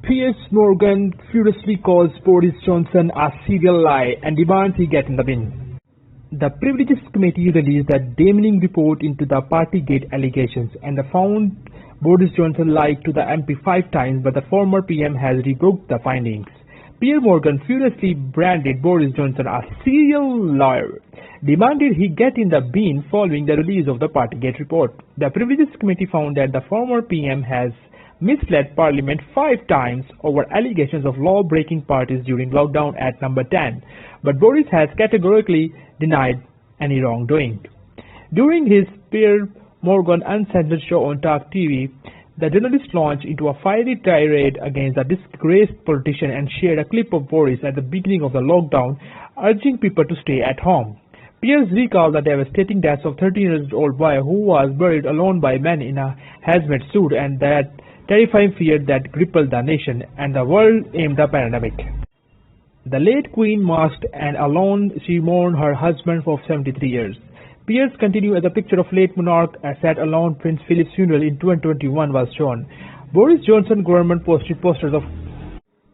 Piers Morgan furiously calls Boris Johnson a serial lie and demands he get in the bin. The Privileges Committee released a damning report into the Partygate allegations and found Boris Johnson lied to the MP 5 times, but the former PM has rebuked the findings. Piers Morgan furiously branded Boris Johnson a serial liar, demanded he get in the bin following the release of the Partygate report. The Privileges Committee found that the former PM has misled Parliament 5 times over allegations of law-breaking parties during lockdown at number 10, but Boris has categorically denied any wrongdoing. During his Piers Morgan Uncensored show on Talk TV, the journalist launched into a fiery tirade against the disgraced politician and shared a clip of Boris at the beginning of the lockdown, urging people to stay at home. Piers recalled the devastating death of a 13-year-old boy who was buried alone by men in a hazmat suit and that terrifying fear that gripped the nation and the world amid the pandemic. The late Queen masked and alone she mourned her husband for 73 years. Piers continued as a picture of late monarch sat alone Prince Philip's funeral in 2021 was shown. Boris Johnson government posted posters of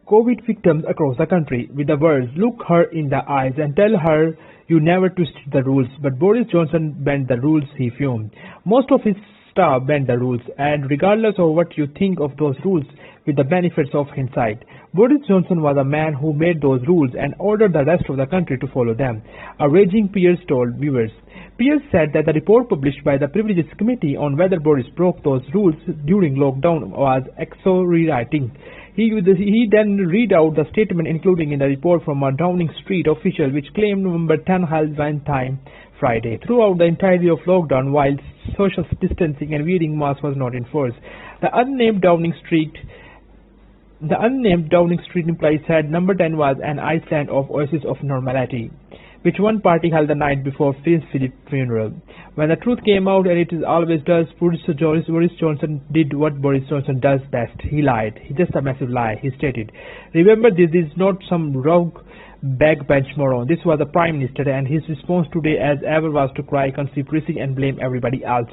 COVID victims across the country with the words, "Look her in the eyes and tell her you never twisted the rules," but Boris Johnson bent the rules, he fumed. Most of his staff bent the rules, and regardless of what you think of those rules, with the benefits of hindsight, Boris Johnson was a man who made those rules and ordered the rest of the country to follow them, a raging Piers told viewers. Piers said that the report published by the Privileges Committee on whether Boris broke those rules during lockdown was exonerating. He then read out the statement including in the report from a Downing Street official which claimed November 10 Halloween time Friday throughout the entirety of lockdown while social distancing and wearing masks was not enforced. The unnamed Downing Street employee said number 10 was an island of oasis of normality, which one party held the night before Prince Philip's funeral. When the truth came out, and it always does, Boris Johnson did what Boris Johnson does best. He lied. He's just a massive lie, he stated. Remember, this is not some rogue backbench moron. This was the Prime Minister, and his response today as ever was to cry, concede pressing and blame everybody else.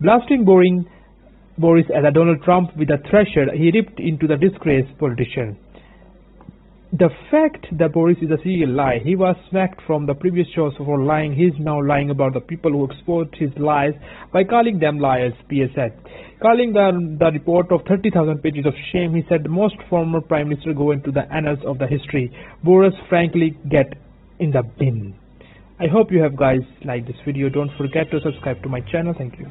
Blasting Boris as a Donald Trump with a thresher, he ripped into the disgraced politician. The fact that Boris is a serial lie, he was smacked from the previous shows for lying. He is now lying about the people who exposed his lies by calling them liars, Piers said. Calling the report of 30,000 pages of shame, he said most former Prime Minister go into the annals of the history. Boris frankly get in the bin. I hope you have guys liked this video. Don't forget to subscribe to my channel. Thank you.